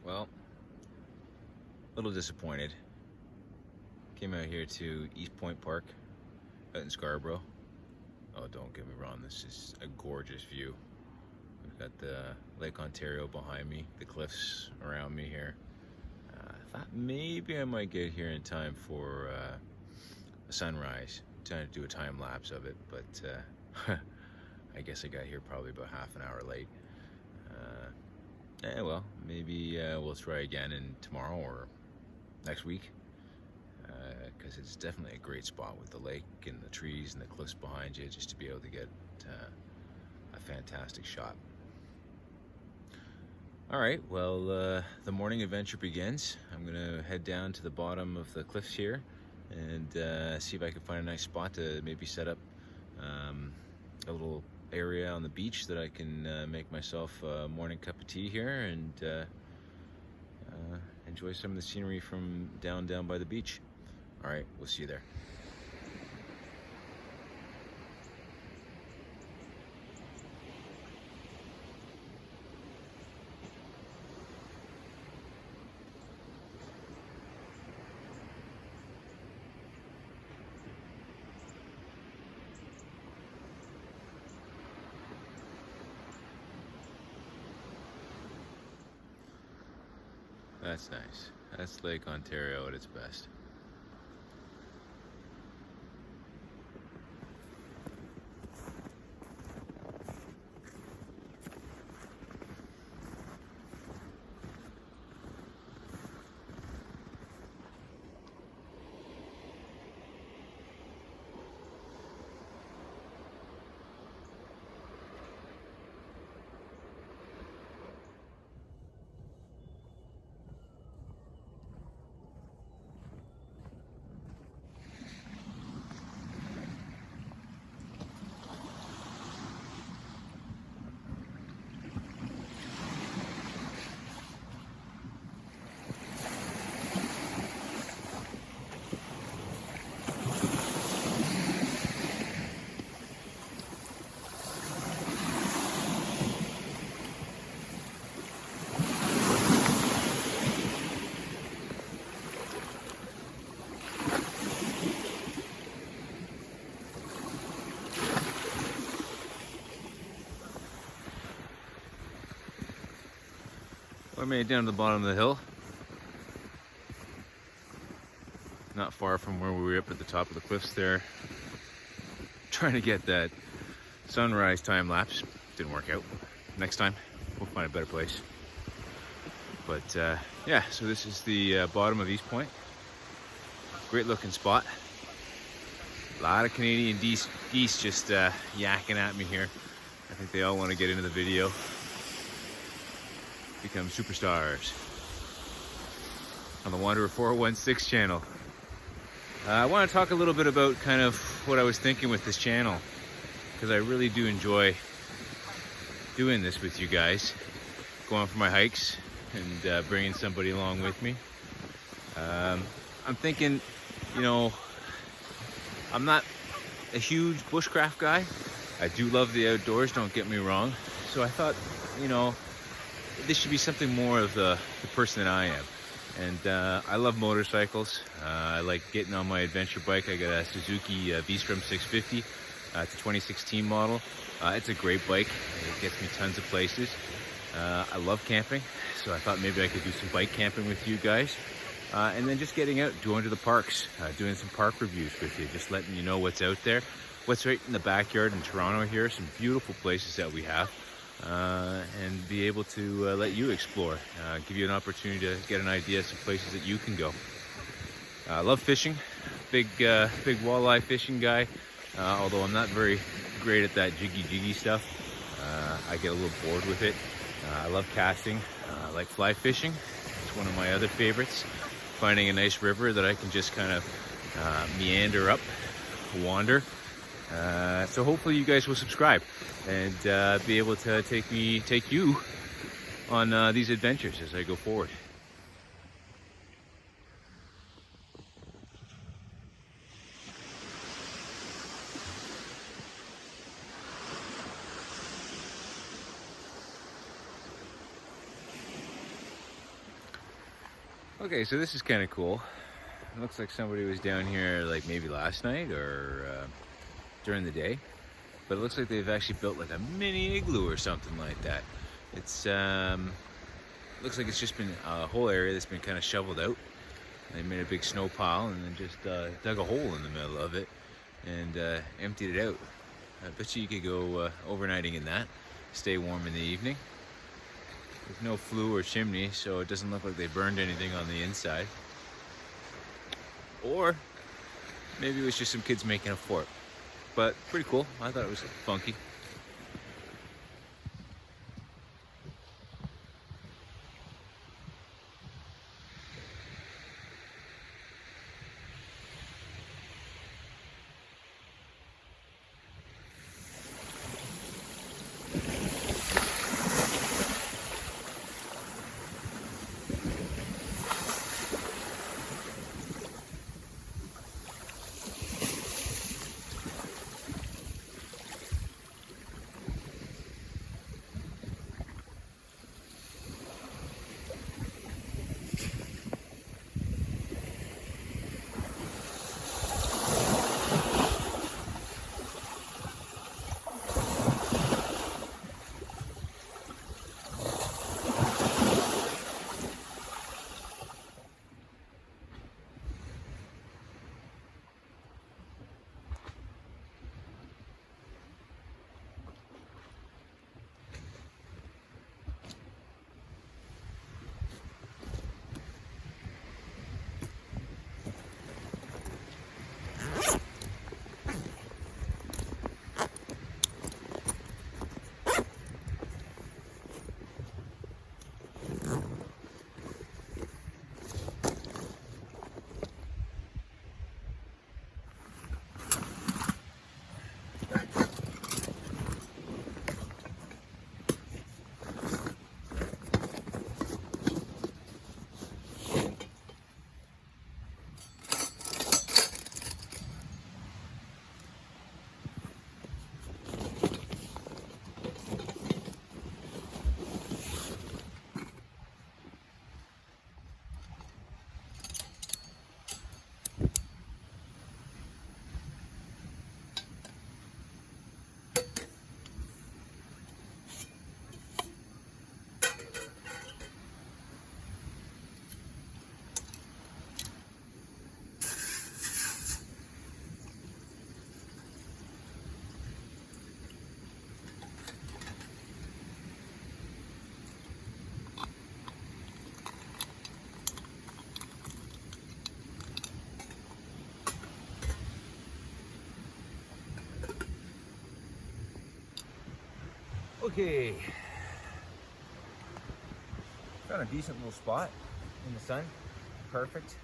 Well, a little disappointed. Came out here to East Point Park out in Scarborough. Oh, don't get me wrong, this is a gorgeous view. We've got the Lake Ontario behind me, the cliffs around me here. I thought maybe I might get here in time for a sunrise. I'm trying to do a time lapse of it, but I guess I got here probably about half an hour late. Well, maybe we'll try again tomorrow or next week, because it's definitely a great spot with the lake and the trees and the cliffs behind you, just to be able to get a fantastic shot. All right, well, the morning adventure begins. I'm gonna head down to the bottom of the cliffs here and see if I can find a nice spot to maybe set up a little area on the beach that I can make myself a morning cup of tea here and enjoy some of the scenery from down by the beach. All right, we'll see you there. That's nice. That's Lake Ontario at its best. I made it down to the bottom of the hill. Not far from where we were up at the top of the cliffs there. Trying to get that sunrise time lapse. Didn't work out. Next time, we'll find a better place. But yeah, so this is the bottom of East Point. Great looking spot. A lot of Canadian geese just yakking at me here. I think they all want to get into the video. Become superstars on the Wanderer 416 channel. I want to talk a little bit about kind of what I was thinking with this channel, because I really do enjoy doing this with you guys, going for my hikes and bringing somebody along with me. I'm thinking, you know, I'm not a huge bushcraft guy. I do love the outdoors, don't get me wrong. So I thought, you know, this should be something more of the person that I am. And I love motorcycles. I like getting on my adventure bike. I got a Suzuki V-Strom 650. It's a 2016 model. It's a great bike. It gets me tons of places. I love camping, so I thought maybe I could do some bike camping with you guys. And then just getting out, going to the parks, doing some park reviews with you, just letting you know what's out there, what's right in the backyard in Toronto here, some beautiful places that we have. And be able to let you explore, give you an opportunity to get an idea of some places that you can go. I love fishing, big walleye fishing guy, although I'm not very great at that jiggy stuff. I get a little bored with it. I love casting. I like fly fishing. It's one of my other favorites. Finding a nice river that I can just kind of meander up, wander. So hopefully you guys will subscribe and be able to take you on these adventures as I go forward. Okay, so this is kind of cool. It looks like somebody was down here like maybe last night or during the day. But it looks like they've actually built like a mini igloo or something like that. It's looks like it's just been a whole area that's been kind of shoveled out. They made a big snow pile and then just dug a hole in the middle of it and emptied it out. I bet you could go overnighting in that, stay warm in the evening. There's no flue or chimney, so it doesn't look like they burned anything on the inside. Or maybe it was just some kids making a fort. But pretty cool. I thought it was funky. Okay, found a decent little spot in the sun, perfect.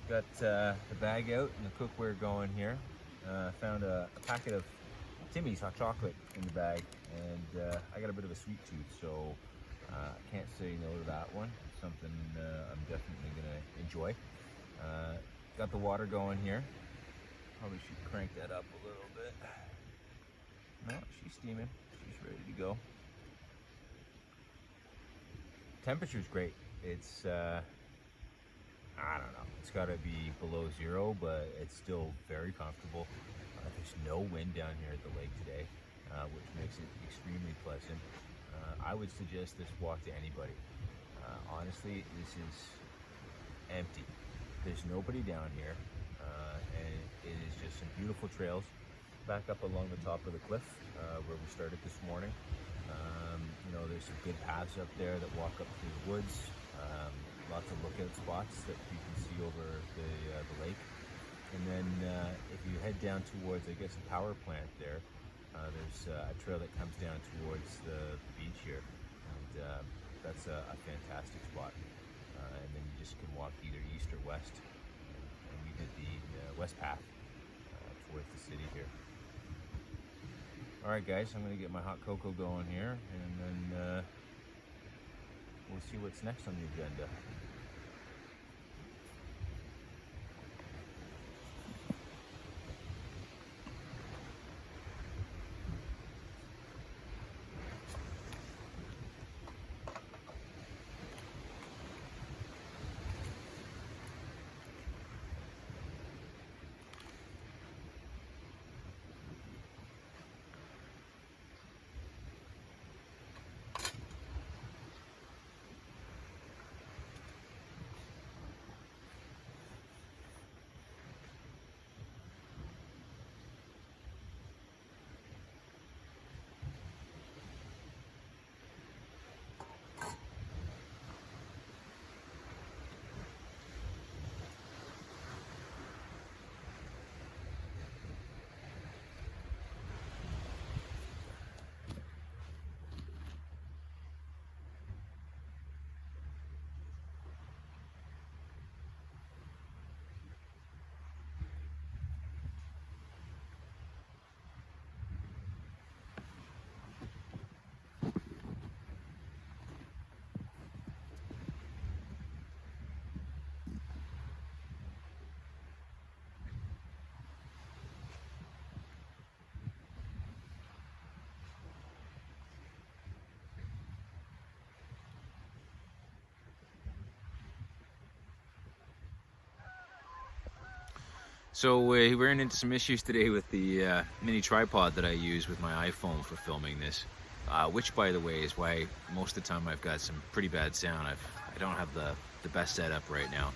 Got the bag out and the cookware going here. Found a packet of Timmy's hot chocolate in the bag, and I got a bit of a sweet tooth, so I can't say no to that one. It's something I'm definitely gonna enjoy. Got the water going here. Probably should crank that up a little bit. No, she's steaming. She's ready to go. Temperature's great. It's I don't know. It's got to be below zero, but it's still very comfortable. There's no wind down here at the lake today, which makes it extremely pleasant. I would suggest this walk to anybody. Honestly, this is empty. There's nobody down here, and it is just some beautiful trails back up along the top of the cliff where we started this morning. You know, there's some good paths up there that walk up through the woods. Lots of lookout spots that you can see over the lake. And then if you head down towards, I guess, a power plant there, there's a trail that comes down towards the beach here. And that's a fantastic spot. And then you just can walk either east or west. And we did the west path towards the city here. All right, guys, I'm going to get my hot cocoa going here, and then we'll see what's next on the agenda. So we ran into some issues today with the mini tripod that I use with my iPhone for filming this, which, by the way, is why most of the time I've got some pretty bad sound. I don't have the best setup right now,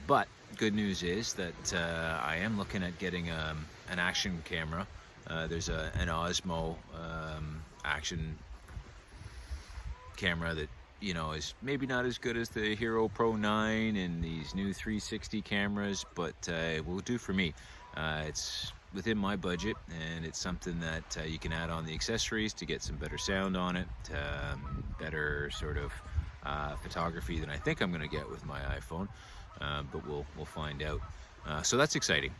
but good news is that I am looking at getting an action camera. There's an Osmo action camera that, you know, is maybe not as good as the Hero Pro 9 and these new 360 cameras, but it will do for me. It's within my budget, and it's something that you can add on the accessories to get some better sound on it, better sort of photography than I think I'm going to get with my iPhone, but we'll find out. So that's exciting.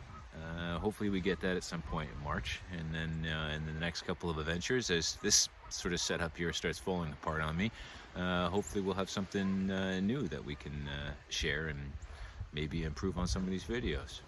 Hopefully we get that at some point in March, and then in the next couple of adventures, as this sort of setup here starts falling apart on me, hopefully we'll have something new that we can share and maybe improve on some of these videos.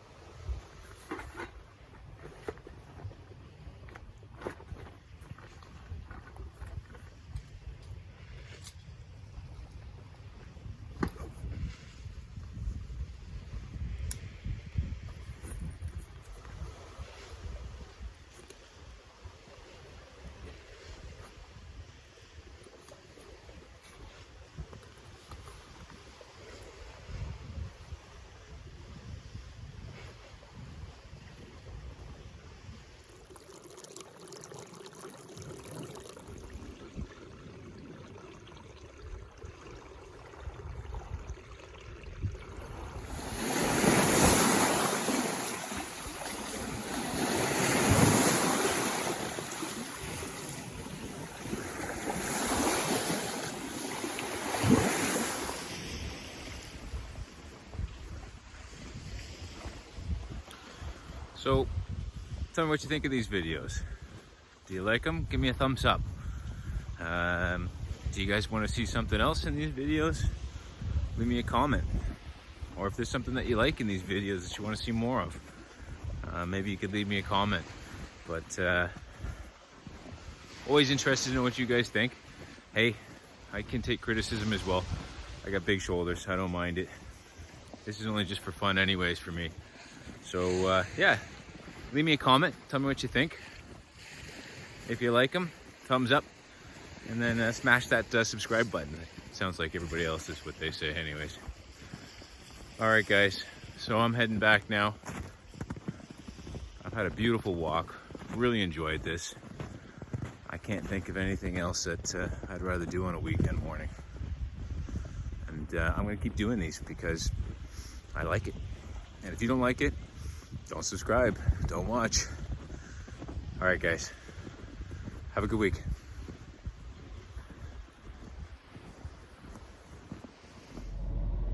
So, tell me what you think of these videos. Do you like them? Give me a thumbs up. Do you guys want to see something else in these videos? Leave me a comment. Or if there's something that you like in these videos that you want to see more of, maybe you could leave me a comment. But always interested in what you guys think. Hey, I can take criticism as well. I got big shoulders, I don't mind it. This is only just for fun anyways for me. So yeah, leave me a comment, tell me what you think. If you like them, thumbs up, and then smash that subscribe button. It sounds like everybody else is what they say anyways. Alright guys, so I'm heading back now. I've had a beautiful walk, really enjoyed this. I can't think of anything else that I'd rather do on a weekend morning. And I'm going to keep doing these because I like it. And if you don't like it, don't subscribe, don't watch. All right, guys, have a good week.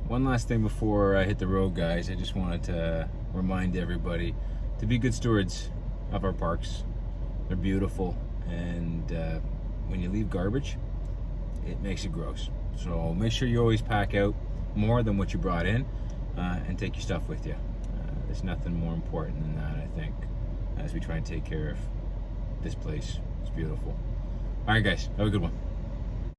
One last thing before I hit the road, guys. I just wanted to remind everybody to be good stewards of our parks. They're beautiful, and when you leave garbage, it makes it gross. So make sure you always pack out more than what you brought in, and take your stuff with you. There's nothing more important than that, I think, as we try and take care of this place. It's beautiful. All right, guys, have a good one.